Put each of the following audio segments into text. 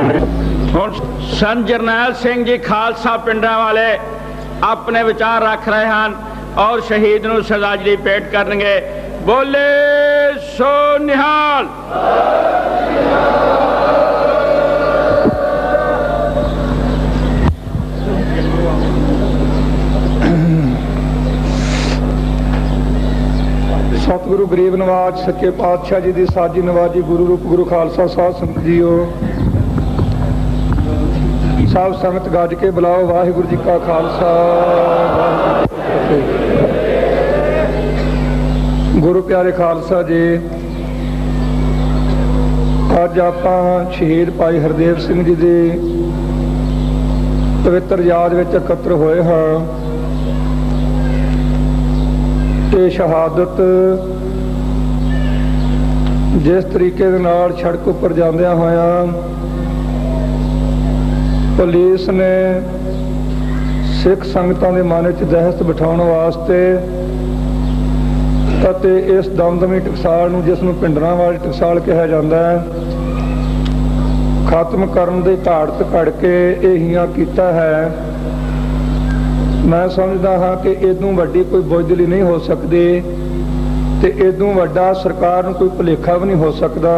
ਹੁਣ ਸੰਤ ਜਰਨੈਲ ਸਿੰਘ ਜੀ ਖਾਲਸਾ ਪਿੰਡਾਂ ਵਾਲੇ ਆਪਣੇ ਵਿਚਾਰ ਰੱਖ ਰਹੇ ਹਨ ਔਰ ਸ਼ਹੀਦ ਨੂੰ ਸ਼ਰਧਾਂਜਲੀ ਭੇਟ ਕਰਨਗੇ। ਬੋਲੇ ਸੋ ਨਿਹਾਲ। सतगुरु गरीब नवाज सच्चे पातशाह जी की साजी नवाजी गुरु रूप गुरु खालसा साध संगत जीओ सब संगत गज के बुलाओ। वाहिगुरु जी का खालसा गुरु प्यारे खालसा जी, अज आप शहीद भाई हरदेव सिंह जी की पवित्र याद में एकत्र होए हाँ। ये शहादत जिस तरीके दे नाल सड़क उपर जांदियां होया पुलिस ने सिख संगतां दे मन च दहशत बिठाउण वास्ते ਅਤੇ इस दमदमी टकसाल नूं जिस नूं पिंडरां वाली टकसाल कहा जाता है खत्म करन दी घाट घड़ के इहियां कीता है। मैं समझदा हाँ कि इदों वड्डी कोई बुजदली नहीं हो सकती ते इदों वड्डा सरकार नूं कोई भुलेखा भी नहीं हो सकता।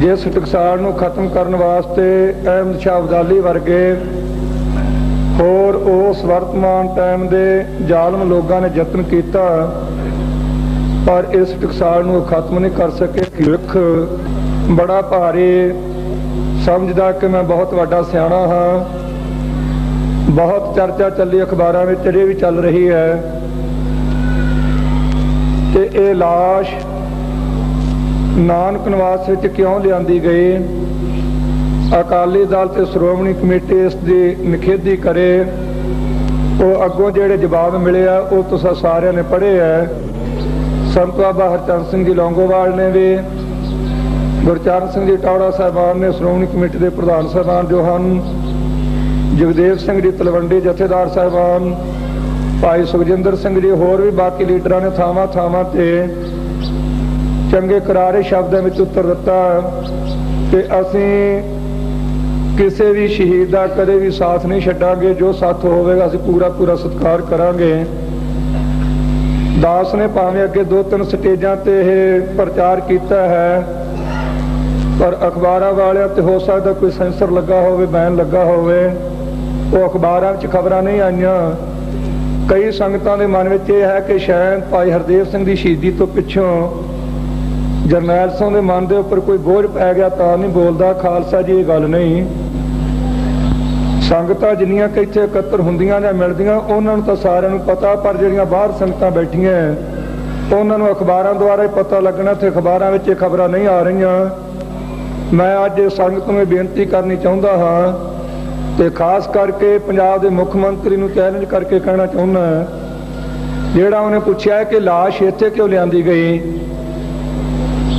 जिस टकसाल नूं खत्म करन वास्ते अहमद शाह अब्दाली वर्गे होर उस वर्तमान टाइम दे जालम लोगों ने यत्न किया पर इस टकसाल नूं खत्म नहीं कर सके। विख बड़ा भारी समझदा कि मैं बहुत वड्डा सियाणा हाँ। बहुत चर्चा चली अखबारों में अजे भी चल रही है कि ये लाश नानक निवास विच क्यों लियांदी गई। अकाली दल ते श्रोमणी कमेटी इसकी निखेधी करे। वो अगों जेड़े जवाब मिले आ वो तुसां सारिਆਂ ने पढ़े है। संत बाबा हरचंद सिंह जी लौंगोवाल ने भी, गुरचरण सिंह जी टावड़ा साहबान ने, श्रोमणी कमेटी के प्रधान साहबान जो हैं, जगदेव सिंह जी तलवंडी जथेदार साहबान, भाई सुखजिंदर सिंह जी, होर भी बाकी लीडर ने थावां थावां ते चंगे करारे शब्दों में उत्तर दिता कि असीं किसी भी शहीद का कदे भी साथ नहीं छड्डांगे। जो साथ होवेगा असीं पूरा पूरा सत्कार करांगे। दास ने भावें अगे 2-3 स्टेजां ते प्रचार किया है पर अखबारां वालियां ते हो सकदा कोई सेंसर लगा होवे, बैन लगा होवे, वो अखबारां विच खबरां नहीं आईयां। कई संगतां दे मन विच यह है कि शायद भाई हरदेव सिंह की शहीदी तो पिछों जरनैल सिंह के मन के उपर कोई बोझ पै गया तां नहीं बोलता। खालसा जी ये गल नहीं। संगतां जिन्नियां कि इत्थे एकत्र हुंदियां जां मिलदियां उन्हां नूं तां सारिआं नूं पता, पर जिहड़ियां बाहर संगतां बैठियां उन्हां नूं अखबारां द्वारा ही पता लगना ते अखबारां विच खबरां नहीं आ रहीआं। मैं अज संगत नूं बेनती करनी चाहुंदा हाँ ते खास करके पंजाब के मुख मंत्री नूं चैलेंज करके कहना चाहुंदा जिहड़ा उन्हें पूछा है कि लाश इत्थे क्यों लियांदी गई।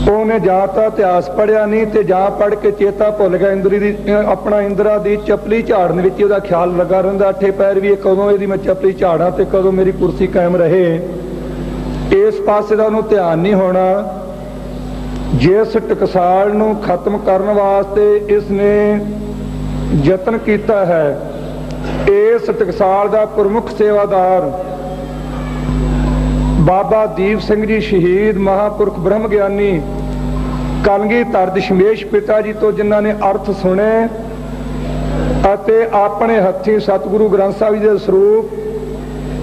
उन्हें जां तां इतिहास पढ़िया नहीं तो जां पढ़ के चेता भुल गया। इंद्री दी अपना इंदिरा दी चपली झाड़न विच इहदा ख्याल लगा रहिंदा। अठे पैर भी कदों इहदी मैं चपली झाड़ा ते कदों मेरी कुर्सी कायम रहे, इस पासे दा उहनूं ध्यान नहीं होना। जिस टकसाल नूं खत्म करन वास्ते इसने यत्न किया है, इस टकसाल का प्रमुख सेवादार बाबा दीप सिंह जी शहीद महापुरख ब्रह्म ज्ञानी कलगीधर दशमेश पिता जी तो जिन्हों ने अर्थ सुने अते अपने हथी सतगुरु ग्रंथ साहिब जी के स्वरूप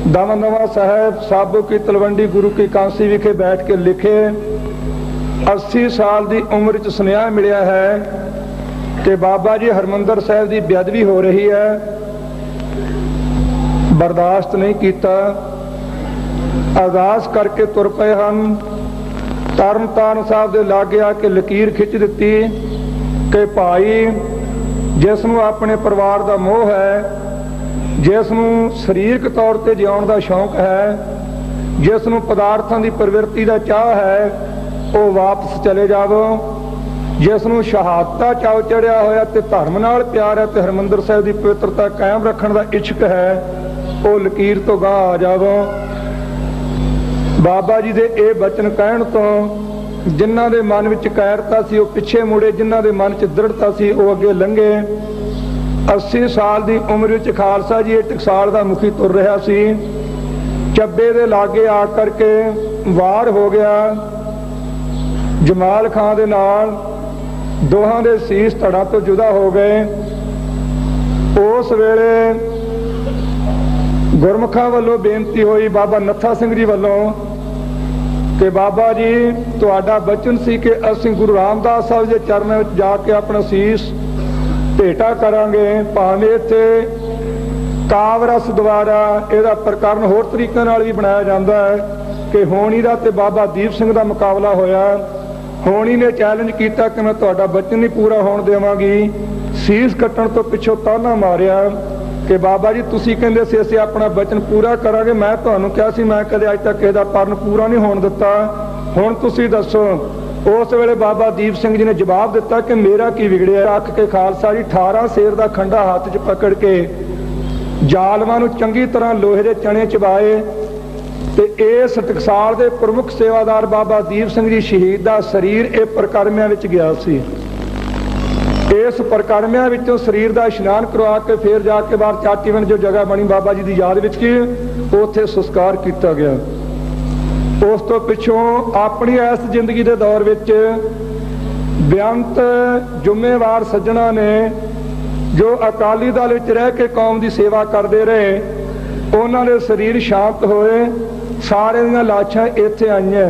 दमदमा साहब साबो की तलवंडी गुरु की कांसी विखे बैठ के लिखे। 80 साल की उम्र च सुनेहा मिलिया है कि बाबा जी हरमंदर साहब की बेअदबी हो रही है, बर्दाश्त नहीं किया, अरदास करके तुर पे हैं। तरन तारण साहब के लागे आके लकीर खिंच दी कि भाई जिसनों अपने परिवार का मोह है, जिसनों शरीरक तौर पर जिउण का शौक है, जिसनों पदार्थों की प्रवृत्ति का चाह है, वो वापस चले जावो। जिसनों शहादत चाव चढ़िया होया ते धर्म नाल प्यार है ते हरमंदर साहब की पवित्रता कायम रखने का इच्छुक है, वो लकीर तो गाह आ जावो। बाबा जी दे ये बचन कहण तो जिन्हां दे मन विच कायरता सी वो पिछे मुड़े, जिन्हां दे मन च दृढ़ता सी वो अगे लंघे। 80 साल की उम्र विच खालसा जी टकसाल का मुखी तुर रहा सी। ਚੱਬੇ ਦੇ लागे आकर के वार हो गया। जमाल खां दे नाल दोहां दे सीस धड़ा तो जुदा हो गए। उस वेले गुरमुखां वल्लों बेनती हुई बाबा नत्था सिंह जी वल्लों कि बाबा जी तुहाडा बचन सी कि असीं गुरु रामदास साहब के चरणों में जाके अपना सीस भेटा करांगे। भावें इत्थे कावरस द्वारा इहदा प्रकरण होर तरीके नाल भी बनाया जाता है कि होनी दा ते बाबा दीप सिंह का मुकाबला होया। होनी ने चैलेंज किया कि मैं तुहाडा बचन नहीं पूरा होण देवांगी। सीस कट्टण तो पिछों ताना मारिया कि बाबा जी तुसीं कहंदे सी असीं अपना बचन पूरा करांगे। मैं तुहानूं कहा सी मैं कदे अज तक किसी दा परण पूरा नहीं होण दित्ता, हुण तुसीं दसो। उस वेले बाबा दीप सिंह जी ने जवाब दिता कि मेरा की बिगड़िया। रख के खालसा जी 18 सेर का खंडा हाथ च पकड़ के जालमां नूं चंगी तरह लोहे दे चने चबाए ते इस टकसाल दे प्रमुख सेवादार बाबा दीप सिंह जी शहीद दा शरीर इह परकरमिਆਂ विच गया सी। इस परकरमिਆਂ विचों शरीर का इशनान करवा के फिर जाके बाहर चाटीवन जो जगह बनी बाबा जी की याद विच उत्थे संस्कार किया गया। उस तो पिछों अपनी इस जिंदगी के दौर विच बेअंत जुम्मेवार सज्जणा ने जो अकाली दल विच रह के कौम की सेवा करते रहे, उन्होंने शरीर शांत होए। सारे दियां लाशां इत्थे आईयां।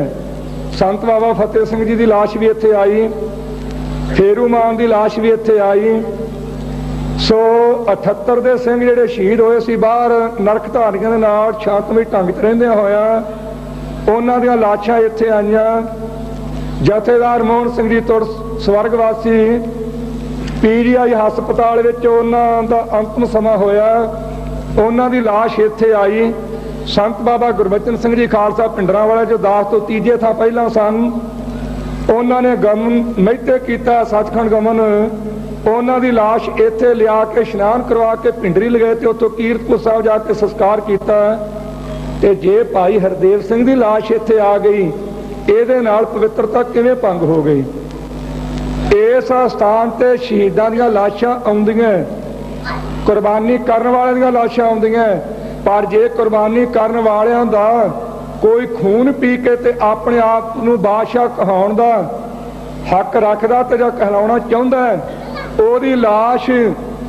संत बाबा फतेह सिंह जी की लाश भी इत्थे आई, फेरू मान की लाश भी इत्थे आई। सो 78 दे सिंह जिहड़े शहीद होए सी बाहर नरक धारियां दे नाल शांतमई ढंग च रहिंदे होया, उन्हां दियां लाशां इत्थे आईयां। जथेदार मोहन सिंह जी तुर स्वर्गवासी PGI हस्पताल विच उन्हां दा अंतिम समा होया, उन्हां दी लाश इत्थे आई। संत बाबा गुरबचन सिंह जी खालसा पिंडरां वाले जो 10 तो तीजे थां पहलां सन, उन्होंने गमन महते किया सचखंड गमन। उन्हों की लाश इत्थे लिया के इशनान करवा के पिंडरी लगे तो उतों कीरतपुर साहब जाके संस्कार किया। ते जे भाई हरदेव सिंह की लाश इत्थे आ गई, इहदे नाल पवित्रता किवें भंग हो गई। इस स्थान ते शहीदां दीयां लाशां आउंदियां, कुर्बानी करन वालियां दीयां लाशां आउंदियां, पर जे कुर्बानी करन वालियां दा कोई खून पी के ते अपने आप नूं बादशाह कहाउण दा हक रखदा ते जां कहलाउणा चाहुंदा है, ओहदी लाश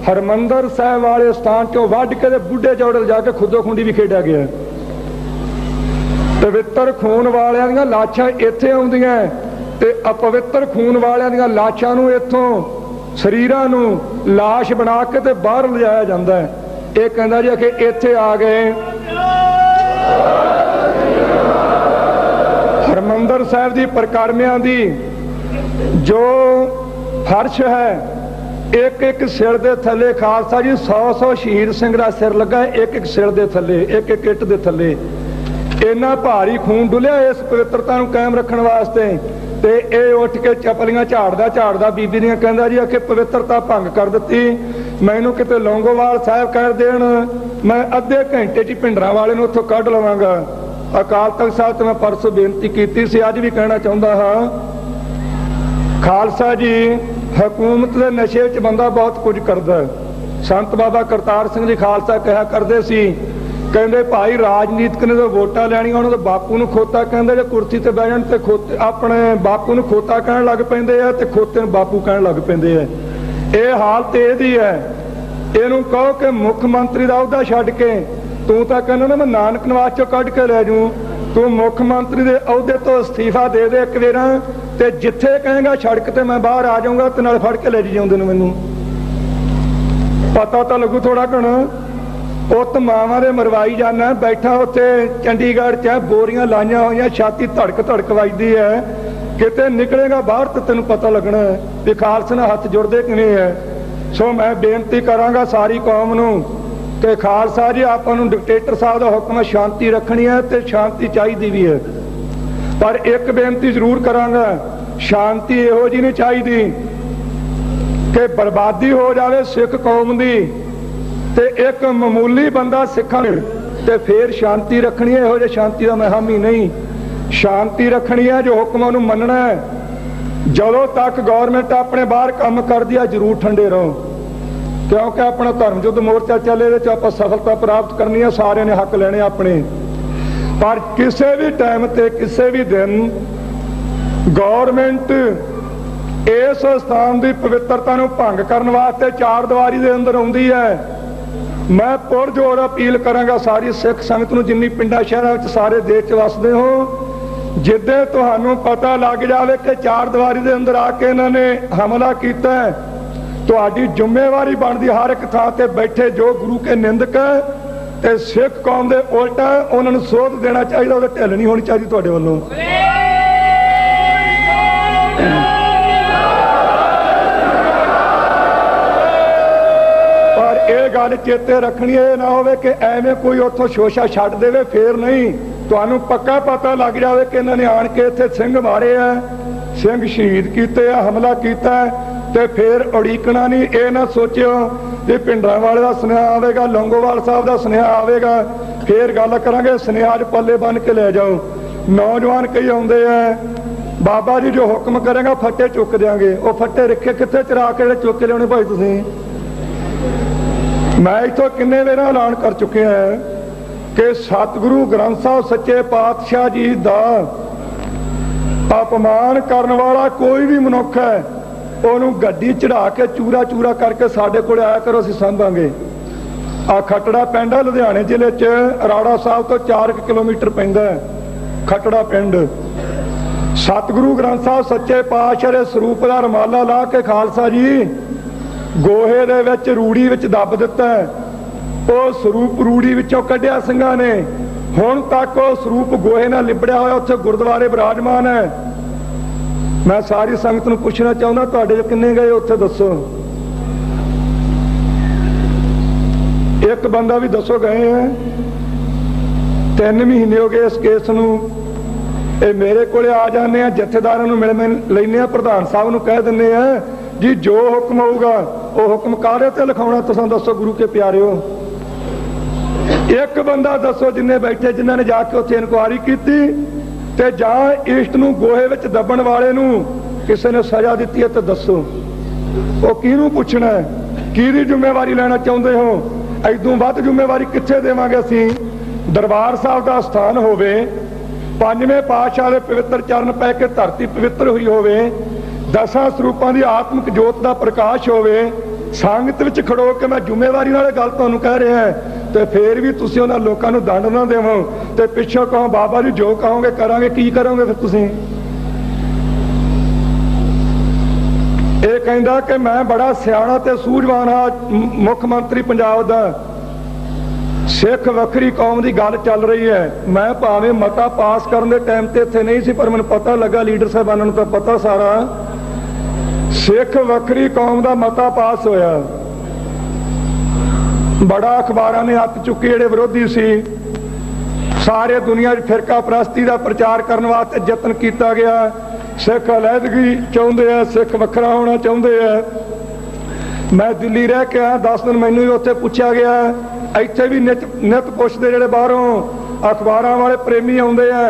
हरमंदर साहिब वाले स्थान चों वढ के ते बुढ़े चौड़े जाके खुदो खुंडी भी खेडिया गया। पवित्र खून वालियां दीयां लाशां इत्थे आउंदियां ते अपवित्र खून वालियां दीयां लाशां नूं इत्थों शरीरां नूं लाश बना के ते बाहर लिजाया जांदा है। ये कहंदा जी कि इत्थे आ गए। हरमंदर साहिब दी परकरमिਆਂ दी जो फर्श है, एक एक सिर दे थले खालसा जी 100 शहीद सिंह दा सिर लगा, एक एक सिर दे थले, एक एक इट दे थले। इन्ना भारी खून डुलिया इस पवित्रता नूं कायम रखण वास्ते। ते ये उठ के चपलियां झाड़दा बीबी दियां कहंदा जी कि पवित्रता भंग कर दित्ती, मैनूं किते लौंगोवाल साहिब कर देण, मैं अद्धे घंटे च भिंडरां वाले नूं उत्थों कढ लवांगा। अकाल तख्त साहब ते मैं परसों बेनती की सी, अज भी कहना चाहुंदा हां, खालसा जी हुकूमत दे नशे च बंदा बहुत कुछ करदा है। संत बाबा करतार सिंह जी खालसा कहा करदे सी, कहंदे भाई राजनीतिक ने तो वोटां लैणीआं उन्हां दे बापू नूं खोता कहंदे, जे कुर्सी ते बैठ जाण ते खोते अपने बापू नूं खोता कहण लग पैंदे आ ते खोते नूं बापू कहण लग पैंदे आ। ਇਹ ਹਾਲਤ ਇਹਦੀ ਹੈ। ਇਹਨੂੰ ਕਹੋ ਕਿ ਮੁੱਖ ਮੰਤਰੀ ਦਾ ਅਹੁਦਾ ਛੱਡ ਕੇ ਤੂੰ ਤਾਂ ਕਹਿੰਦਾ ਨਾ ਮੈਂ ਨਾਨਕ ਨਿਵਾਸ ਚੋਂ ਕੱਢ ਕੇ ਲੈ ਜੂ, ਤੂੰ ਮੁੱਖ ਮੰਤਰੀ ਦੇ ਅਹੁਦੇ ਤੋਂ ਅਸਤੀਫਾ ਦੇ ਦੇ ਇੱਕ ਵਾਰ, ਤੇ ਜਿੱਥੇ ਕਹੇਗਾ ਸੜਕ ਤੇ ਮੈਂ ਬਾਹਰ ਆ ਜਾਊਂਗਾ ਤੇ ਨਾਲ ਫੜ ਕੇ ਲੈ ਜਾਂਦੇ ਨੂੰ। ਮੈਨੂੰ ਪਤਾ ਤਾਂ ਲੱਗੂ ਥੋੜਾ ਘਣਾ। ਪੁੱਤ ਮਾਵਾਂ ਦੇ ਮਰਵਾਈ ਜਾਣਾ, ਬੈਠਾ ਉੱਥੇ ਚੰਡੀਗੜ੍ਹ 'ਚ ਬੋਰੀਆਂ ਲਾਈਆਂ ਹੋਈਆਂ, ਛਾਤੀ ਧੜਕ ਵੱਜਦੀ ਹੈ, ਕਿਤੇ ਨਿਕਲੇਗਾ ਬਾਹਰ ਤੇ ਤੈਨੂੰ ਪਤਾ ਲੱਗਣਾ ਵੀ ਖਾਲਸੇ ਨਾਲ ਹੱਥ ਜੁੜਦੇ ਕਿਵੇਂ ਹੈ। ਸੋ ਮੈਂ ਬੇਨਤੀ ਕਰਾਂਗਾ ਸਾਰੀ ਕੌਮ ਨੂੰ ਕਿ ਖਾਲਸਾ ਜੀ ਆਪਾਂ ਨੂੰ ਡਿਕਟੇਟਰ ਸਾਹਿਬ ਦਾ ਹੁਕਮ ਹੈ ਸ਼ਾਂਤੀ ਰੱਖਣੀ ਹੈ ਤੇ ਸ਼ਾਂਤੀ ਚਾਹੀਦੀ ਵੀ ਹੈ, ਪਰ ਇੱਕ ਬੇਨਤੀ ਜ਼ਰੂਰ ਕਰਾਂਗਾ, ਸ਼ਾਂਤੀ ਇਹੋ ਜਿਹੀ ਨਹੀਂ ਚਾਹੀਦੀ ਕਿ ਬਰਬਾਦੀ ਹੋ ਜਾਵੇ ਸਿੱਖ ਕੌਮ ਦੀ ਤੇ ਇੱਕ ਮਾਮੂਲੀ ਬੰਦਾ ਸਿੱਖਾਂ ਤੇ ਫਿਰ ਸ਼ਾਂਤੀ ਰੱਖਣੀ ਹੈ। ਇਹੋ ਜਿਹੀ ਸ਼ਾਂਤੀ ਦਾ ਮੈਂ ਹਾਮੀ ਨਹੀਂ। शांति रखनी है, जो हुक्म उन्होंने मनना है। ਜਦੋਂ तक गौरमेंट अपने बाहर काम करती है जरूर ठंडे रहो, क्योंकि अपना धर्म युद्ध मोर्चा चले आप सफलता प्राप्त करनी है, सारे ने हक लेने अपने। पर किसी भी टाइम ते किसी भी दिन गौरमेंट इस स्थान की पवित्रता को भंग करने वास्ते चार दीवारी के अंदर आती है। मैं पुरजोर अपील करांगा सारी सिख संगत नूं, जिन्नी पिंडां शहरां विच सारे देश च वसदे हो, जिद्दे तुहानूं पता लग जाए कि चार दीवारी के अंदर आके इन्होंने हमला किया है, तुहाडी जिम्मेवारी बनती हर एक थां ते बैठे जो गुरु के निंदक है ते सिख कौम के उल्टा उन्होंने सोध देना चाहिए, वो ढिल नहीं होनी चाहिए तुहाडे वल्लों। पर यह गल चेते रखनी है ना होवे कि एवें कोई उतों शोशा छड्ड देवे, फिर नहीं तुहानूं पक्का पता लग जाए कि इन्होंने आण के इत्थे सिंह मारे है, सिंह शहीद किए, हमला किया, तो फिर उड़ीकना नहीं। ये ना सोचियो कि भिंडरांवाले का सुनेहा आवेगा, लौंगोवाल साहब का सुनेहा आवेगा, फिर गल करांगे, सुनेहा च पल्ले बन के ले जाओ। नौजवान कई आउंदे हैं, बाबा जी जो हुक्म करेगा फट्टे चुक देंगे, वो फट्टे रखे कितने चरा के चुक के लियाने भाई तुसीं। मैं इत्थों किन्ने वेरा ऐलान कर चुके हैं कि सतगुरु ग्रंथ साहब सच्चे पातशाह जी का अपमान करने वाला कोई भी मनुख है, उन्होंने गड्डी चढ़ा के चूरा चूरा करके साढ़े को आया करो, असीं सांभांगे। आ खटड़ा पिंड है लुधियाने जिले च, राड़ा साहब तो 4 किलोमीटर पैंदा है खटड़ा पिंड। सतगुरु ग्रंथ साहब सच्चे पातशाह दे स्वरूप का रमाला ला के खालसा जी गोहे दे विच रूड़ी विच दब दिता है, वो स्वरूप रूड़ी विचों कढ़िया ਸਿੰਘਾਂ ने, हुण तक वो स्वरूप गोहे नाल लिबड़िया होया उत्थे गुरुद्वारे विराजमान है। मैं सारी संगत नूं पुछना चाहुंदा, तुहाडे च किन्ने गए उत्थे दसो, एक बंदा भी दसो गए हैं। 3 महीने हो गए इस केस नूं, ये मेरे कोले आ जाने हैं, जथेदारां नूं मिल लैने हैं, प्रधान साहब नूं कह दिंदे हैं जी जो हुक्म होगा वो हुक्म काहदे ते लिखाउणा, तुसां दसो गुरु के प्यारिओ। एक बंदा दसो जिन्ने बैठे जिन्हां ने जाके उत्थे इनकुआरी कीती ते जां ईस्ट नूं गोहे विच दबण वाले नूं किसी ने सजा दित्ती है तो दसो, वो किहनूं पुछना है, किहदी जिम्मेवारी लेना चाहुंदे हो। इदों वध जिम्मेवारी कित्थे देवांगे असीं। दरबार साहब का स्थान होवे, 5वें पातशाह दे पवित्र चरण पै के धरती पवित्र हुई होवे, 10 ਸਰੂਪਾਂ ਦੀ आत्मिक जोत का प्रकाश होवे, संगत विच खड़ो के मैं जिम्मेवारी नाल गल तुहानूं कह रहा है, तो फिर भी तुसीं उन्हां लोकां नूं दंड ना देवो ते पिछों कहो बाबा जी जो कहोगे करांगे, की करोगे फिर तुसीं। ये कहंदा कि मैं बड़ा सियाणा ते सूझवान हाँ, मुख मंत्री पंजाब दा, सिख वखरी कौम की गल चल रही है। मैं भावें मता पास करने के टाइम ते इत्थे नहीं सी, पर मैनूं पता लगा लीडर साहबानां नूं तां पता सारा, सिख वखरी कौम का मता पास होया। बड़ा अखबारां ने हत्थ चुके जिहड़े विरोधी सी, सारे दुनिया फिरका परस्ती का प्रचार करने वास्ते यतन किया गया। सिख अलहदगी चाहुंदे आ, सिख वखरा होना चाहुंदे आ। मैं दिल्ली रह के आया 10 दिन, मैनूं भी उत्थे पुछया गया, इत्थे भी नित पुछदे जिहड़े बाहरों अखबारां वाले प्रेमी आउंदे आ,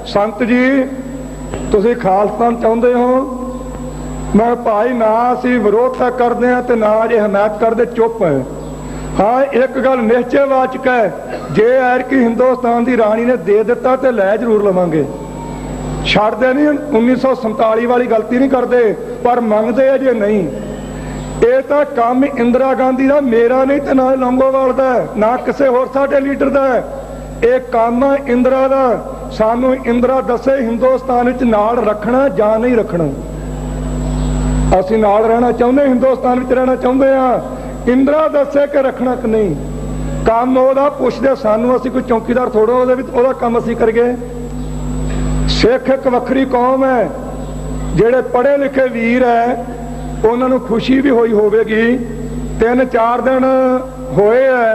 संत जी तुसीं खालसा चाहुंदे हो। मैं भाई ना असीं विरोध करदे हां ते ना जे हमायत करदे, चुप है। हाँ एक गल निश्चयवाचक है, जे ऐरकी हिंदुस्तान की राणी ने दे दिता तो लै जरूर लवांगे, छड्डदे नहीं। 1947 वाली गलती नहीं करते, पर मंगते है जे नहीं। ये तो काम इंदिरा गांधी का मेरा नहीं तो ना लौंगोवाल का, ना किसी होर साडे लीडर का, ये काम इंदिरा का। सानू इंदिरा दसे हिंदुस्तान विच नाल रखना जां नहीं रखना। असीं नाल रहना चाहुंदे, हिंदुस्तान विच रहना चाहुंदे हां, इंदिरा दसे कि रखना कि नहीं। काम ओहदा पुछदे सानू, असीं कोई चौकीदार थोड़ा ओहदे विच ओहदा काम असीं करिए। सिख एक वखरी कौम है, जिहड़े पढ़े लिखे वीर है उन्हां नूं खुशी भी होई होवेगी। 3-4 दिन होए है,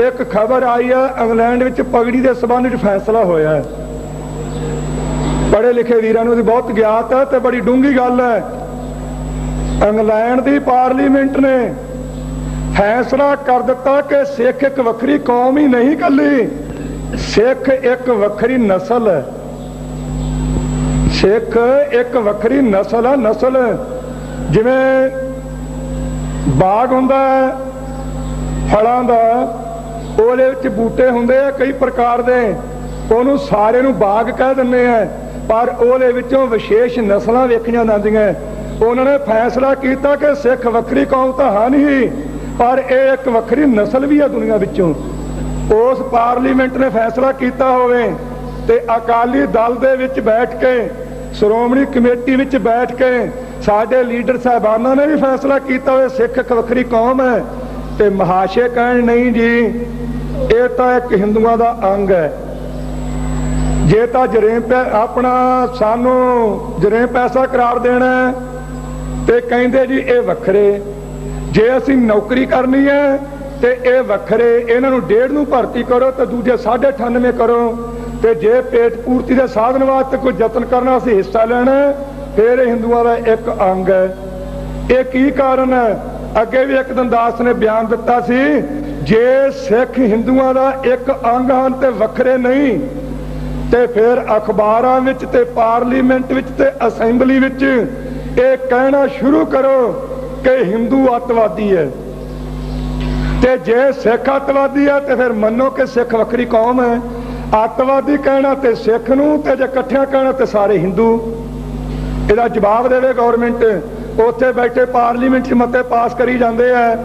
एक खबर आई है इंग्लैंड विच पगड़ी के संबंध में फैसला होया है। पढ़े लिखे वीरां नूं बहुत ज्ञात है तो बड़ी डूंगी गल है। इंग्लैंड की पार्लीमेंट ने फैसला कर दिता कि सिख एक वखरी कौम ही नहीं कली, सिख एक वखरी नस्ल है। सिख एक वक्री नस्ल है। नस्ल जिवें बाग हुंदा है फलां दा, ਉਹਦੇ ਵਿੱਚ ਬੂਟੇ ਹੁੰਦੇ ਆ ਕਈ ਪ੍ਰਕਾਰ ਦੇ, ਉਹਨੂੰ ਸਾਰੇ ਨੂੰ ਬਾਗ ਕਹਿ ਦਿੰਦੇ ਆ, ਪਰ ਉਹਦੇ ਵਿੱਚੋਂ ਵਿਸ਼ੇਸ਼ ਨਸਲਾਂ ਵੇਖੀਆਂ ਜਾਂਦੀਆਂ। ਉਹਨਾਂ ਨੇ ਫੈਸਲਾ ਕੀਤਾ ਕਿ ਸਿੱਖ ਵੱਖਰੀ ਕੌਮ ਤਾਂ ਹੈ ਨਹੀਂ, ਪਰ ਇਹ ਇੱਕ ਵੱਖਰੀ ਨਸਲ ਵੀ ਹੈ ਦੁਨੀਆ ਵਿੱਚੋਂ। ਉਸ ਪਾਰਲੀਮੈਂਟ ਨੇ ਫੈਸਲਾ ਕੀਤਾ ਹੋਵੇ ਤੇ ਅਕਾਲੀ ਦਲ ਦੇ ਵਿੱਚ ਬੈਠ ਕੇ, ਸ਼੍ਰੋਮਣੀ ਕਮੇਟੀ ਵਿੱਚ ਬੈਠ ਕੇ ਸਾਡੇ ਲੀਡਰ ਸਾਹਿਬਾਨਾਂ ਨੇ ਵੀ ਫੈਸਲਾ ਕੀਤਾ ਹੋਵੇ ਸਿੱਖ ਇੱਕ ਵੱਖਰੀ ਕੌਮ ਹੈ, ਤੇ ਮਹਾਸ਼ੇ ਕਹਿਣ ਨਹੀਂ ਜੀ ਇਹ ਤਾਂ ਇੱਕ ਹਿੰਦੂਆਂ ਦਾ ਅੰਗ ਹੈ। ਜੇ ਤਾਂ ਜਰੇਮ ਆਪਣਾ ਸਾਨੂੰ ਜਰੇਮ ਪੈਸਾ ਕਰਾਰ ਦੇਣਾ ਤੇ ਕਹਿੰਦੇ ਜੀ ਇਹ ਵੱਖਰੇ, ਜੇ ਅਸੀਂ ਨੌਕਰੀ ਕਰਨੀ ਹੈ ਤੇ ਇਹ ਵੱਖਰੇ, ਇਹਨਾਂ ਨੂੰ 1.5 ਨੂੰ ਭਰਤੀ ਕਰੋ ਤੇ ਦੂਜੇ 98.5 ਕਰੋ, ਤੇ ਜੇ ਪੇਟ ਪੂਰਤੀ ਦੇ ਸਾਧਨ ਵਾਸਤੇ ਕੋਈ ਯਤਨ ਕਰਨਾ ਅਸੀਂ ਹਿੱਸਾ ਲੈਣਾ, ਫਿਰ ਇਹ ਹਿੰਦੂਆਂ ਦਾ ਇੱਕ ਅੰਗ ਹੈ। ਇਹ ਕੀ ਕਾਰਨ ਹੈ? ਅੱਗੇ ਵੀ ਇੱਕ ਦਿਨ ਦਾਸ ਨੇ ਬਿਆਨ ਦਿੱਤਾ ਸੀ, ਜੇ ਸਿੱਖ ਹਿੰਦੂਆਂ ਦਾ ਇੱਕ ਅੰਗ ਹਨ ਤੇ ਵੱਖਰੇ ਨਹੀਂ, ਤੇ ਫਿਰ ਅਖਬਾਰਾਂ ਵਿੱਚ ਤੇ ਪਾਰਲੀਮੈਂਟ ਵਿੱਚ ਤੇ ਅਸੈਂਬਲੀ ਵਿੱਚ ਇਹ ਕਹਿਣਾ ਸ਼ੁਰੂ ਕਰੋ ਕਿ ਹਿੰਦੂ ਅੱਤਵਾਦੀ ਹੈ, ਤੇ ਜੇ ਸਿੱਖ ਅੱਤਵਾਦੀ ਹੈ ਤੇ ਫਿਰ ਮੰਨੋ ਕਿ ਸਿੱਖ ਵੱਖਰੀ ਕੌਮ ਹੈ। ਅੱਤਵਾਦੀ ਕਹਿਣਾ ਤੇ ਸਿੱਖ ਨੂੰ, ਤੇ ਜੇ ਇਕੱਠਿਆਂ ਕਹਿਣਾ ਤੇ ਸਾਰੇ ਹਿੰਦੂ। ਇਹਦਾ ਜਵਾਬ ਦੇਵੇ ਗੌਰਮੈਂਟ। ਉੱਥੇ ਬੈਠੇ ਪਾਰਲੀਮੈਂਟ 'ਚ ਮਤੇ ਪਾਸ ਕਰੀ ਜਾਂਦੇ ਆ।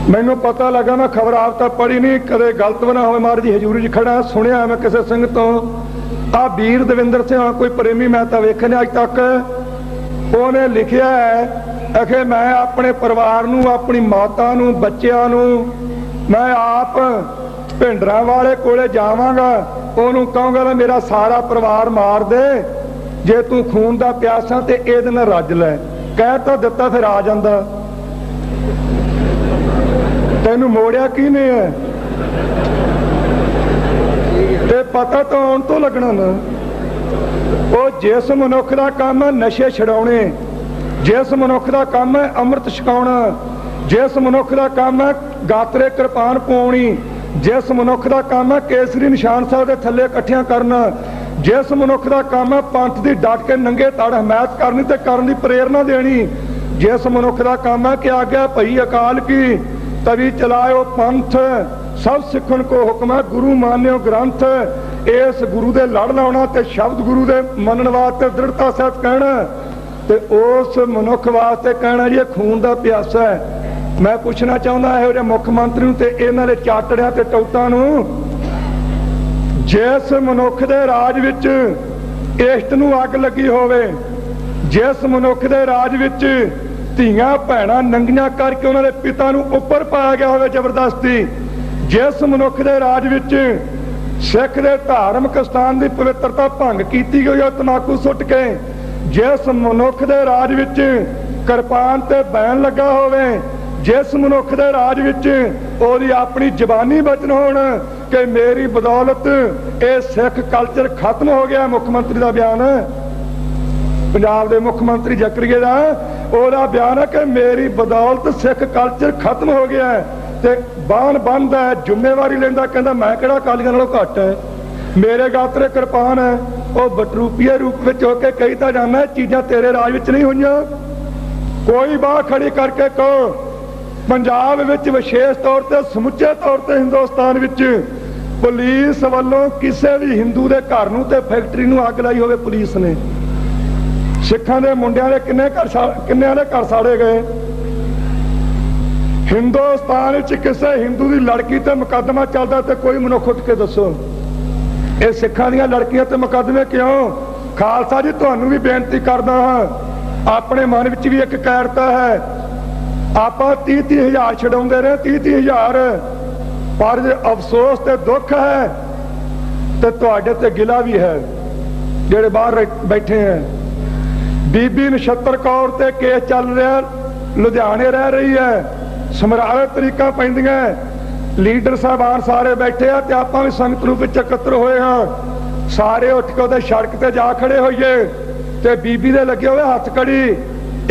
ਮੈਨੂੰ ਪਤਾ ਲੱਗਾ, ਮੈਂ ਖਬਰ ਆਪ ਤਾਂ ਪੜ੍ਹੀ ਨਹੀਂ, ਕਦੇ ਗਲਤ ਵੀ ਨਾ ਹੋਵੇ, ਮਾਰ ਦੀ ਹਜ਼ੂਰੀ 'ਚ ਖੜਾ ਸੁਣਿਆ ਮੈਂ ਕਿਸੇ ਸਿੰਘ ਤੋਂ, ਆ ਵੀਰ ਦਵਿੰਦਰ ਸਿੰਘ ਕੋਈ ਪ੍ਰੇਮੀ ਮੈਂ ਤਾਂ ਵੇਖਿਆ ਨਹੀਂ ਅੱਜ ਤੱਕ, ਉਹਨੇ ਲਿਖਿਆ ਹੈ ਕਿ ਮੈਂ ਆਪਣੇ ਪਰਿਵਾਰ ਨੂੰ, ਆਪਣੀ ਮਾਤਾ ਨੂੰ, ਬੱਚਿਆਂ ਨੂੰ ਮੈਂ ਆਪ ਭਿੰਡਰਾਂ ਵਾਲੇ ਕੋਲੇ ਜਾਵਾਂਗਾ, ਉਹਨੂੰ ਕਹਾਂਗਾ ਮੇਰਾ ਸਾਰਾ ਪਰਿਵਾਰ ਮਾਰ ਦੇ, ਜੇ ਤੂੰ ਖੂਨ ਦਾ ਪਿਆਸਾ ਤੇ ਇਹਦੇ ਨਾਲ ਰੱਜ ਲੈ। ਕਹਿ ਤਾਂ ਦਿੱਤਾ, ਫਿਰ ਆ ਜਾਂਦਾ। ਤੈਨੂੰ ਮੋੜਿਆ ਕਿਹਨੇ ਹੈ? ਤੇ ਪਤਾ ਤਾਂ ਆਉਣ ਤੋਂ ਲੱਗਣਾ ਨਾ। ਉਹ ਜਿਸ ਮਨੁੱਖ ਦਾ ਕੰਮ ਹੈ ਨਸ਼ੇ ਛਡਾਉਣੇ, ਜਿਸ ਮਨੁੱਖ ਦਾ ਕੰਮ ਹੈ ਅੰਮ੍ਰਿਤ ਛਕਾਉਣਾ, ਜਿਸ ਮਨੁੱਖ ਦਾ ਕੰਮ ਹੈ ਗਾਤਰੇ ਕਿਰਪਾਨ ਪਾਉਣੀ, ਜਿਸ ਮਨੁੱਖ ਦਾ ਕੰਮ ਹੈ ਕੇਸਰੀ ਨਿਸ਼ਾਨ ਸਾਹਿਬ ਦੇ ਥੱਲੇ ਇਕੱਠਿਆਂ ਕਰਨਾ, ਜਿਸ ਮਨੁੱਖ ਦਾ ਕੰਮ ਹੈ ਪੰਥ ਦੀ ਡਟ ਕੇ ਨੰਗੇ ਤੜ ਹਮਾਇਤ ਕਰਨੀ ਤੇ ਕਰਨ ਦੀ ਪ੍ਰੇਰਨਾ ਦੇਣੀ, ਜਿਸ ਮਨੁੱਖ ਦਾ ਕੰਮ ਹੈ ਕਿ ਆਗਿਆ ਭਈ ਅਕਾਲ ਕੀ ਤਵੀ ਚਲਾਇਓ ਪੰਥ, ਸਭ ਸਿੱਖਣ ਕੋ ਹੁਕਮ ਹੈ ਗੁਰੂ ਮਾਨਿਓ ਗ੍ਰੰਥ, ਇਸ ਗੁਰੂ ਦੇ ਲੜ ਲਾਉਣਾ ਤੇ ਸ਼ਬਦ ਗੁਰੂ ਦੇ ਮੰਨਣ ਵਾਸਤੇ ਦ੍ਰਿੜਤਾ ਸਹਿਤ ਕਹਿਣਾ, ਤੇ ਉਸ ਮਨੁੱਖ ਵਾਸਤੇ ਕਹਿਣਾ ਜੀ ਇਹ ਖੂਨ ਦਾ ਪਿਆਸਾ ਹੈ। ਮੈਂ ਪੁੱਛਣਾ ਚਾਹੁੰਦਾ ਇਹੋ ਜਿਹੇ ਮੁੱਖ ਮੰਤਰੀ ਨੂੰ ਤੇ ਇਹਨਾਂ ਦੇ ਚਾਟੜਿਆਂ ਤੇ ਟੌਟਾਂ ਨੂੰ, ਜਿਸ ਮਨੁੱਖ ਦੇ ਰਾਜ ਵਿੱਚ ਇਸ਼ਟ ਨੂੰ ਅੱਗ ਲੱਗੀ ਹੋਵੇ, ਜਿਸ ਮਨੁੱਖ ਦੇ ਰਾਜ ਵਿੱਚ ਧੀਆਂ ਭੈਣਾਂ ਨੰਗੀਆਂ ਕਰਕੇ ਉਹਨਾਂ ਦੇ ਪਿਤਾ ਨੂੰ ਉੱਪਰ ਪਾਇਆ ਗਿਆ ਹੋਵੇ ਜ਼ਬਰਦਸਤੀ, ਜਿਸ ਮਨੁੱਖ ਦੇ ਰਾਜ ਵਿੱਚ ਸਿੱਖ ਦੇ ਧਾਰਮਿਕ ਸਥਾਨ ਦੀ ਪਵਿੱਤਰਤਾ ਭੰਗ ਕੀਤੀ ਗਈ ਹੈ ਤਮਾਕੂ ਸੁੱਟ ਕੇ, ਜਿਸ ਮਨੁੱਖ ਦੇ ਰਾਜ ਵਿੱਚ ਕਿਰਪਾਨ ਤੇ ਬੈਨ ਲੱਗਾ ਹੋਵੇ, ਜਿਸ ਮਨੁੱਖ ਦੇ ਰਾਜ ਵਿੱਚ ਉਹਦੀ ਆਪਣੀ ਜ਼ਬਾਨੀ ਬਚਨ ਹੋਣ ਕਿ ਮੇਰੀ ਬਦੌਲਤ ਇਹ ਸਿੱਖ ਕਲਚਰ ਖਤਮ ਹੋ ਗਿਆ। ਮੁੱਖ ਮੰਤਰੀ ਦਾ ਬਿਆਨ, ਪੰਜਾਬ ਦੇ ਮੁੱਖ ਮੰਤਰੀ ਜ਼ਕਰੀਆ ਦਾ ਉਹਦਾ ਬਿਆਨ ਹੈ ਕਿ ਮੇਰੀ ਬਦੌਲਤ ਸਿੱਖ ਕਲਚਰ ਖਤਮ ਹੋ ਗਿਆ, ਤੇ ਬਾਣ ਬੰਨਦਾ ਜ਼ਿੰਮੇਵਾਰੀ ਲੈਂਦਾ, ਕਹਿੰਦਾ ਮੈਂ ਕਿਹੜਾ ਅਕਾਲੀਆਂ ਨਾਲੋਂ ਘੱਟ ਹੈ, ਮੇਰੇ ਗਾਤਰੇ ਕਿਰਪਾਨ ਹੈ। ਉਹ ਬਟਰੂਪੀਏ ਰੂਪ ਵਿੱਚ ਹੋ ਕੇ ਕਹੀ ਤਾਂ ਜਾਂਦਾ ਚੀਜ਼ਾਂ ਤੇਰੇ ਰਾਜ ਵਿੱਚ ਨਹੀਂ ਹੋਈਆਂ। ਕੋਈ ਬਾਹ ਖੜੀ ਕਰਕੇ ਕਹੋ ਪੰਜਾਬ ਵਿੱਚ ਵਿਸ਼ੇਸ਼ ਤੌਰ ਤੇ ਸਮੁੱਚੇ ਤੌਰ ਤੇ ਹਿੰਦੁਸਤਾਨ ਵਿੱਚ ਪੁਲਿਸ ਵੱਲੋਂ ਕਿਸੇ ਵੀ ਹਿੰਦੂ ਦੇ ਘਰ ਨੂੰ ਤੇ ਫੈਕਟਰੀ ਨੂੰ ਅੱਗ ਲਾਈ ਹੋਵੇ ਪੁਲਿਸ ਨੇ, ਸਿੱਖਾਂ ਦੇ ਮੁੰਡਿਆਂ ਦੇ ਕਿੰਨਿਆਂ ਦੇ ਘਰ ਸਾੜੇ ਗਏ। ਹਿੰਦੁਸਤਾਨ ਵਿੱਚ ਕਿਸੇ ਹਿੰਦੂ ਦੀ ਲੜਕੀ ਤੇ ਮੁਕੱਦਮਾ ਚੱਲਦਾ ਤੇ ਕੋਈ ਮਨੁੱਖ ਉੱਠ ਕੇ ਦੱਸੋ ਇਹ ਸਿੱਖਾਂ ਦੀਆਂ ਲੜਕੀਆਂ ਤੇ ਮੁਕੱਦਮੇ ਕਿਉਂ? ਖਾਲਸਾ ਜੀ ਤੁਹਾਨੂੰ ਵੀ ਬੇਨਤੀ ਕਰਦਾ ਹਾਂ, ਆਪਣੇ ਮਨ ਵਿੱਚ ਵੀ ਇੱਕ ਕਾਇਰਤਾ ਹੈ, ਆਪਾਂ 30-30 ਹਜ਼ਾਰ ਛਡਾਉਂਦੇ ਰਹੇ 30-30 ਹਜ਼ਾਰ, ਪਰ ਜੇ ਅਫਸੋਸ ਤੇ ਦੁੱਖ ਹੈ ਤੇ ਤੁਹਾਡੇ ਤੇ ਗਿਲਾ ਵੀ ਹੈ ਜਿਹੜੇ ਬਾਹਰ ਬੈਠੇ ਹੈ। ਬੀਬੀ ਨਛੱਤਰ ਕੌਰ ਤੇ ਕੇਸ ਚੱਲ ਰਿਹਾ, ਲੁਧਿਆਣੇ ਰਹਿ ਰਹੀ ਹੈ, ਸਮਰਾਲੇ ਤਰੀਕਾਂ ਪੈਂਦੀਆਂ, ਲੀਡਰ ਸਾਹਿਬਾਨ ਸਾਰੇ ਬੈਠੇ ਆ ਤੇ ਆਪਾਂ ਵੀ ਸੰਗਤ ਰੂਪ ਵਿੱਚ ਇਕੱਤਰ ਹੋਏ ਹਾਂ, ਸਾਰੇ ਉੱਠ ਕੇ ਉਹਦੇ ਸੜਕ ਤੇ ਜਾ ਖੜੇ ਹੋਈਏ ਤੇ ਬੀਬੀ ਦੇ ਲੱਗੇ ਹੋਏ ਹੱਥ ਕੜੀ,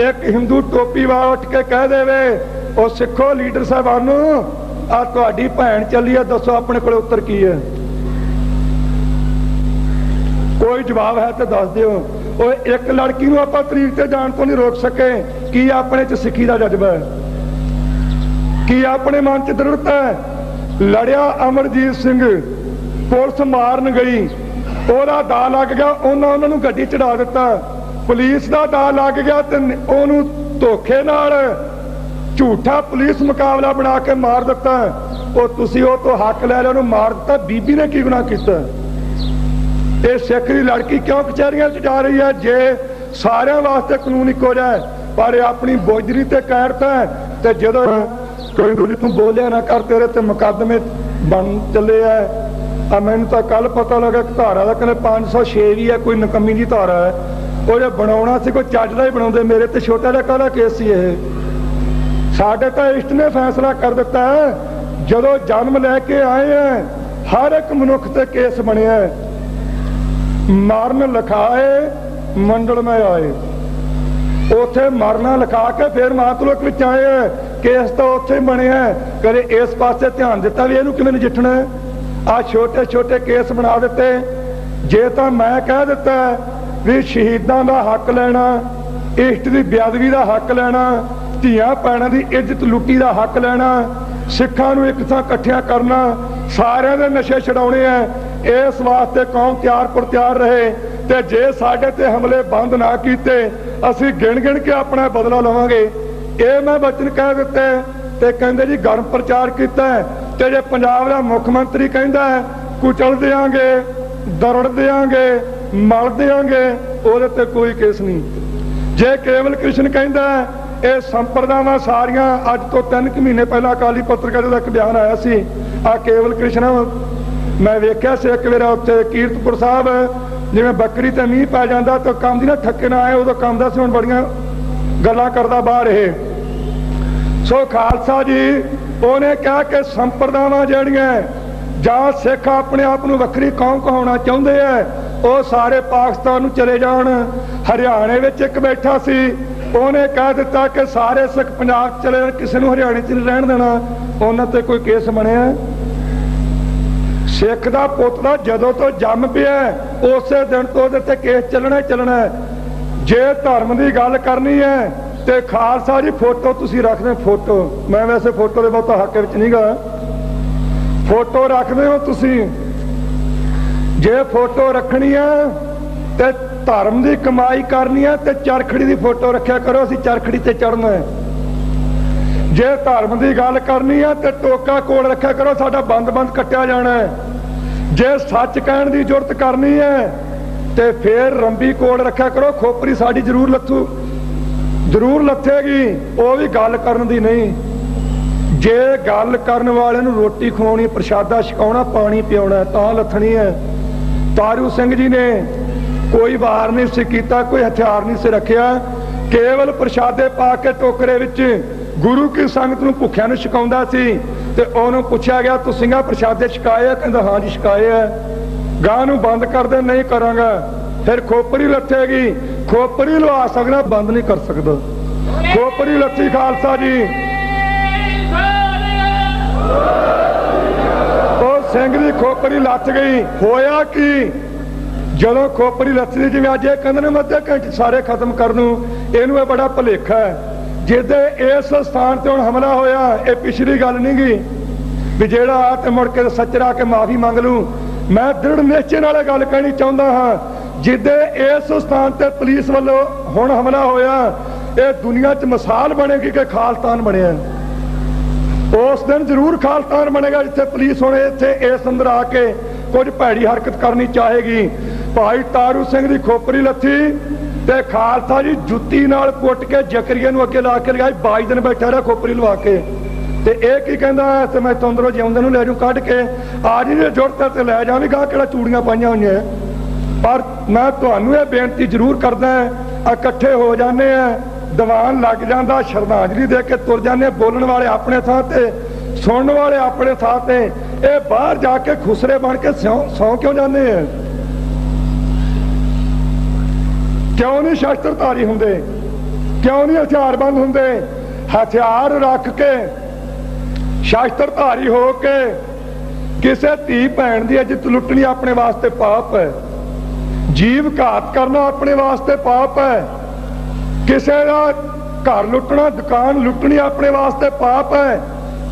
ਇੱਕ ਹਿੰਦੂ ਟੋਪੀ ਵਾਲਾ ਉੱਠ ਕੇ ਕਹਿ ਦੇਵੇ ਉਹ ਸਿੱਖੋ ਲੀਡਰ ਸਾਹਿਬਾਨ ਨੂੰ ਆ ਤੁਹਾਡੀ ਭੈਣ ਚੱਲੀ ਆ, ਦੱਸੋ ਆਪਣੇ ਕੋਲ ਉੱਤਰ ਕੀ ਹੈ? कोई जवाब है तो दस दिओ। एक लड़की नूं आपां तरीक ते जाण तो नहीं रोक सके, की अपने च सिक्खी दा जज्बा है, की अपने मन च दृढ़ता है। लड़िया अमरजीत सिंह, पुलिस मारन गई, ओहदा दा लग गया, उन्होंने उन्होंने गड्डी चढ़ा दिता। पुलिस का दा लग गया तो उन्होंने धोखे नाल झूठा पुलिस मुकाबला बना के मार दिता। तुसी वो तो हक लै लिया, मार दिता। बीबी ने की गुनाह किया? ये सिख दी लड़की क्यों कचहरियां च जा रही है? जे सारे वास्ते कानून इको जाए, पर अपनी बोझरी ते कैरता है। तो जो कोई दूरी तू बोलिया ना कर, तेरे ते मुकदमे बन चले है। मैनू तो कल पता लगा कि धारा का कहते 506 भी है, कोई नकमी जी धारा है। वो जो बनाना सी कोई चज का ही बना, मेरे तो छोटा जिहा काहदा केस सी। साडे तो इष्ट ने फैसला कर दिता है, जदों जन्म लैके आए हैं हर एक मनुख ते केस बनिया। मरण लिखाए मंडल में आए, उथे मरना लिखा के फिर मातलोक विच आए हैं। केस तो उत्थे बने हैं, कदे इस पासे ध्यान दिता भी इहनूं किवें नजिठना है। आ छोटे छोटे केस बना दिते। जे तो मैं कह दिता भी शहीदां दा हक लेना, इष्ट की बेअदबी का हक लेना, धियां भैणां दी इज्जत लुट्टी का हक लेना, सिखां नूं एक थां इकट्ठियां करना, सारिਆਂ दे नशे छड़ाउणे है। इस वास्ते कौम तैयार पर तैयार रहे। ते जे साडे ते हमले बंद ना कीते, असीं गिण गिण के अपना बदला लवांगे। ये मैं वचन कह दिते। ते कहंदे जी गर्म प्रचार कीता है, ते जे पंजाब दा मुख मंत्री कहंदा है कुचल देंगे, दरड़ देंगे, मल देंगे, उहदे ते कोई केस नहीं। जे केवल कृष्ण कहंदा है ये संप्रदावां सारियां, अज तो 3 महीने पहला अकाली पत्रकार का एक बयान आया सी। आ केवल कृष्ण मैं वेख्या से एक बार उत्थे कीरतपुर साहब, जिवें बकरी ते मींह पै जांदा तो काम दी ना ठक्के ना आए, उदों काम दा सी, हुण बड़ियां गल्लां करदा बाहर। सो खालसा जी उन्हें कहा कि संप्रदावां जिहड़ियां जां सिख अपने आप नूं वक्री कौम कहाउणा चाहुंदे है, वो सारे पाकिस्तान नूं चले जाण। हरियाणे विच एक बैठा सी, उन्हें कह दिता कि सारे सिख पंजाब चले जाण, किसी नूं हरियाणे च नहीं रहण देना। उन्हां ते कोई केस बनिया? सिख दा पुੱਤ दा जदों तो जम पिया उस दिन तो उहदे ते केस चलना ही चलना है। जे धर्म की गल करनी है तो खालसा जी फोटो तुसीं रखदे, फोटो मैं वैसे फोटो दे बहुता हक विच नहीं गा, फोटो रखदे हो तुसीं। जे फोटो रखनी है तो धर्म की कमाई करनी है तो चरखड़ी की फोटो रखा करो, असीं चरखड़ी ते चढ़ना है। जे धर्म की गल करनी है तो टोका कोल रखा करो, साडा बंद बंद कट्टिया जाना है। जे सच कहण की जुरत करनी है तो फिर रंबी कोल रखा करो, खोपरी साडी जरूर लथेगी, वो भी गल करन दी नहीं। जे गल करन वाले नूं रोटी खवाउणी, प्रशादा छकाउणा, पानी पियाउणा तां लथणी है। तारू सिंह जी ने कोई वार नहीं सी कीता, कोई हथियार नहीं से रखिया, केवल प्रशादे पा के टोकरे विच गुरु की संगत नूं भुखिਆਂ नूं छकाउंदा सी। ते उहनूं पुछया गया तुसीं प्रशादे छकाए है? कहंदा हाँ जी छकाए है। गां नूं बंद कर दे, नहीं करांगा। फिर खोपरी लथेगी, खोपरी लवा सकदा, बंद नहीं कर सकदा। खोपरी लथी खालसा जी, तो सिंह दी खोपरी लथ गई। होया कि जदों खोपरी लथदी, जिवें अज ये कहंदे ने अद्धे घंटे सारे खत्म करनूं, इहनूं ये बड़ा भुलेखा है। जिदे इस स्थान से हुण हमला होया, ये पिछली गल नहीं गी भी जेड़ा आ ते मुड़ के सचरा के माफी मंग लूं। मैं दृढ़ निश्चय नाल गल कहनी चाहुंदा हां, जिदे इस स्थान ते पुलिस वालों हुण हमला होया, ये दुनिया च मिसाल बनेगी कि खालिस्तान बनिया। उस दिन जरूर खालिस्तान बनेगा जिथे पुलिस हुण इत्थे इस अंदर आके कुछ भैड़ी हरकत करनी चाहेगी। भाई तारू सिंह दी खोपरी लथी ते खालसा जी जुत्ती नाल कुट के जकरिया नूं अगे ला के लगाई, 22 दिन बैठा रहा खोपरी लवा के। ते ये की कहंदा है, ते मैं तंदरों जिउंदे नूं लै जूं कढ के, आ जी जे जुड़ता ते लै जावी, गां किहड़ा चूड़ियां पाईयां होईयां। पर मैं तुहानूं ये बेनती जरूर करदा, इकट्ठे हो जाने हैं, दीवान लग जाता, श्रद्धांजलि दे के तुर जाने, बोलण वाले अपने थां ते, सुनने वाले अपने थां ते, ये बाहर जाके खुसरे बन के सौ क्यों जाने हैं? क्यों नहीं शस्त्रधारी होंदे? क्यों नहीं हथियारबंद होंदे? हथियार रख के शस्त्रधारी हो के किसी धी भैन की इज्जत लुटनी अपने वास्ते पाप है। जीव घात करना अपने वास्ते पाप है, किसी का घर लुटना, दुकान लुटनी अपने वास्ते पाप है,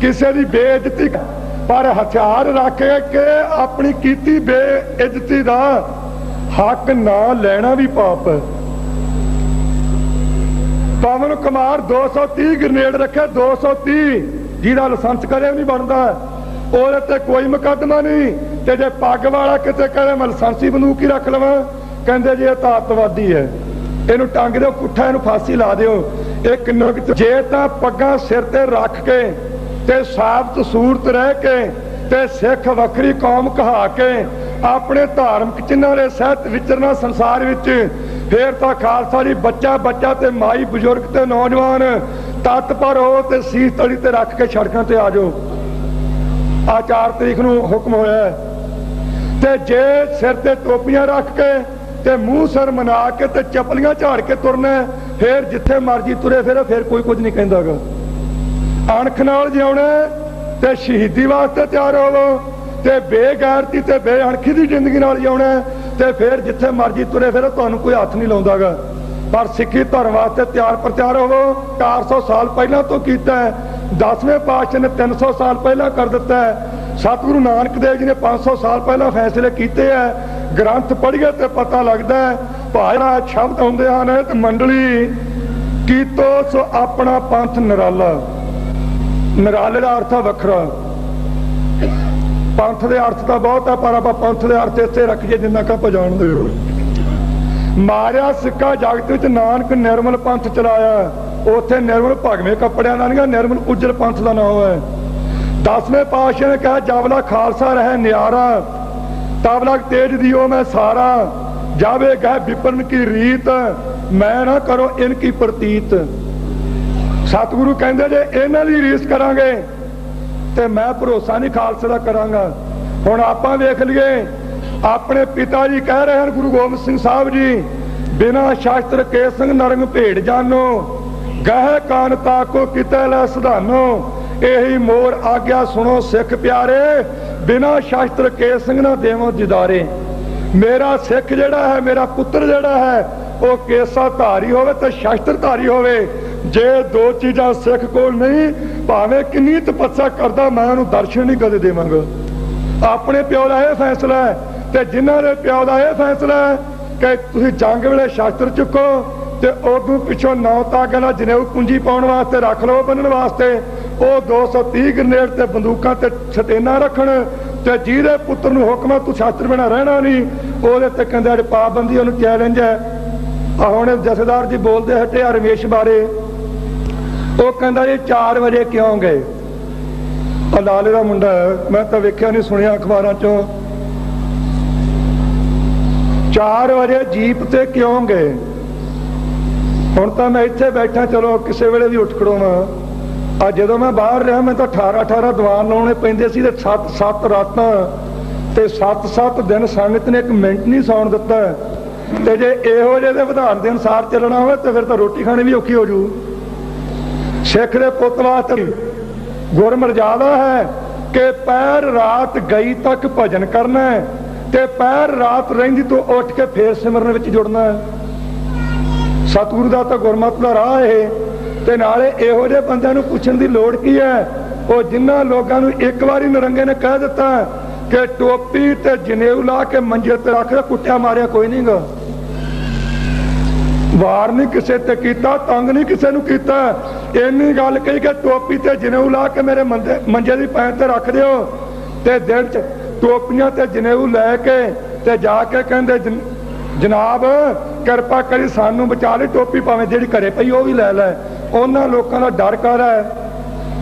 किसी की बेइज्जती, पर हथियार रख के अपनी कीती बेइज्जती का हक ना लेना भी पाप है। पवन कुमार 230 ग्रेनेड रखे, 230, जिहदा लाइसेंस करे नहीं बनता, ਉਹਦੇ ਤੇ कोई मुकदमा नहीं। ते जे पग वाला किते कहे मैं लाइसेंसी बंदूक ही रख लवां, कहंदे जी ये तां अतवादी है, इहनूं टंग दिओ पुट्ठा, इहनूं फांसी ला दिओ। एक नुकत, जे तां पग्गां सिर ते रख के ते साबत सूरत रह के ते सिख वखरी कौम कहा के अपने धार्मिक चिन्हां दे सहित विचरना संसार विच, फिर तां खालसा जी बच्चा बच्चा ते माई बजुर्ग ते नौजवान तत्पर हो ते सीस तली ते रख के सड़कां ते आ जाओ। आ 4 तरीक नूं हुक्म होया ते जे सिर ते टोपियां रख के ते मूँह सिर मना के ते चपलियां झाड़ के तुरना, फिर जिथे मर्जी तुरे फिर कोई कुछ नहीं कहंदा। अणख नाल जिउणा ते शहीदी वास्ते तैयार होवो, ते बेगैरती ते बेअणखी दी जिंदगी नाल जिउणा ते फिर जिथे मर्जी तुरे तुहानूं कोई हथ नहीं लाउंदा। पर सिੱਖੀ धर्म वास्ते तैयार प्रत्यार होवो। 400 साल पहला तो कीता है, 10वें पातशाह ने 300 साल पहला कर दिता है, सतगुरु नानक देव जी ने 500 साल पहला फैसले किए हैं। ग्रंथ पढ़िए तो पता लगता है, भाई शब्द आउंदे हन ते मंडली कीतो सो अपना पंथ निराला। निराले का अर्थ है वखरा, पंथ के अर्थ तो बहुत है, पर आप पंथ के अर्थ इसे रखिए जिन्ना का आप जाणदे हो। मारिया सिक्का जगत विच नानक निर्मल पंथ चलाया, उत्थे निर्मल भगवे कपड़ियां दा नहीं, निर्मल उज्जल पंथ का नाम है। 10वें पातशाह ने कहा जावला खालसा रहे न्यारा, तब लग तेज दियो मैं सारा, जावे गह विपन की रीत, मैं ना करो इनकी प्रतीत। सतगुरु कहंदे जे इन्हां दी रीस करांगे ते मैं भरोसा नहीं खालसे दा करांगा। हुण आपां वेख लईए, अपने पिता जी कह रहे हैं गुरु गोबिंद सिंह साहब जी, बिना शास्त्र के संग नरंग भेड़ जानो, गह कान ताको किते लै सधानो, यही मोर आज्ञा सुनो सिख प्यारे, बिना शास्त्र के संग ना देवो दिदारे। मेरा सिख जिहड़ा है, मेरा पुत्र जिहड़ा है, वो केसा धारी होवे ते शास्त्र धारी होवे। जे दो चीज़ां सिख कोल नहीं, भावें किन्नी तपस्या करदा, मैं उहनूं दर्शन नहीं कदे देवांगा। अपने प्यो दा यह फैसला है ते जिन्हां दे प्यो दा यह फैसला है कि तुसीं जंग वेले शास्त्र चुको ते उदों पिछों 9 तागां नाल जनेऊ पूंजी पाउण वास्ते रख लो, बन्नण वास्ते वो 230 ग्रेनेड ते बंदूकां ते सतेना रखण, ते जिहदे पुत्र नूं हुक्म तू शास्त्र बिना रहना नहीं, ਉਹਦੇ ਤੇ ਕਹਿੰਦੇ ਅੱਜ ਪਾਬੰਦੀ ਉਹਨੂੰ ਚੈलेंज है। ਹੁਣ ਜਥੇਦਾਰ जी बोलते हटे रमेश बारे, ਉਹ ਕਹਿੰਦਾ ਜੀ 4 ਵਜੇ ਕਿਉਂ ਗਏ? ਲਾਲੇ ਦਾ ਮੁੰਡਾ मैं तो वेख्या नहीं सुनिया अखबारां चों, 4 ਵਜੇ जीप ते क्यों गए? ਹੁਣ ਤਾਂ मैं ਇੱਥੇ बैठा, चलो किसी वेले भी उठ खड़ोवां। आ ਜਦੋਂ मैं बाहर रहा, मैं तो 18 ਦੀਵਾਨ ਲਾਉਣੇ ਪੈਂਦੇ ਸੀ ਤੇ 7 ਰਾਤਾਂ ਤੇ 7 दिन संगत ने 1 मिनट नहीं सौण दिता। ਤੇ ਜੇ ਇਹੋ ਜਿਹੇ ਦੇ ਵਿਧਾਨ ਦੇ ਅਨੁਸਾਰ ਚੱਲਣਾ ਹੋਵੇ ਤੇ ਫਿਰ ਤਾਂ ਰੋਟੀ ਖਾਣੀ ਵੀ ਔਖੀ ਹੋ ਜੂ। ਸਿੱਖ ਦੇ ਪੁੱਤ ਵਾਸਤੇ ਗੁਰਮਰਜ਼ਾਦਾ है कि पैर रात गई तक भजन करना है ते पैर रात रहिंदी तो उठ के फिर सिमरन विच जुड़ना है। सतगुरु दा तां गुरमत दा राह है ते नाले इहो ਜਿਹੇ ਬੰਦਿਆਂ ਨੂੰ ਪੁੱਛਣ ਦੀ ਲੋੜ ਕੀ है। ਉਹ जिन्हां लोगां ਨੂੰ एक वारी नरंगे ने कह दिता कि टोपी ते जनेऊ ला के मंजे ते रख दे, कुट्टिया मारिया कोई नहीं गा, वार नहीं किसी ते कीता, तंग नहीं किसी नूं कीता। इन्नी गल कही कि टोपी ते जनेऊ ला के मेरे मंजे दी पैर ते रख दिओ, ते दिन च टोपियां ते जनेऊ लैके ते जाके कहंदे जनाब किरपा करी सानू बचा ले, टोपी भावें जिहड़ी घरे पई ਉਹ भी लै लै। उन्हां लोकां दा डर कर है,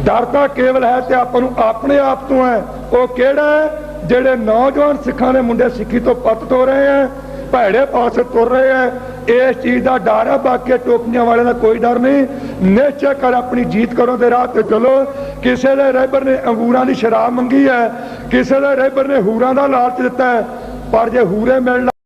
डर तां केवल है ते आपां नूं अपने आप तो है। वो किहड़ा है? ਜਿਹੜੇ नौजवान सिखां दे मुंडे सिੱਖੀ तो पत तो रहे हैं, ਭੈੜੇ पासे तुर रहे हैं, इस चीज़ का डर है। बाकी टोपियां वाले का कोई डर नहीं। निश्चय कर अपनी जीत करो दे राह ते चलो। किसी दे रहबर ने अंगूरां दी शराब मंगी है, किसी दे रहबर ने हूरां दा लालच दिता है, पर जे हूरे मिलना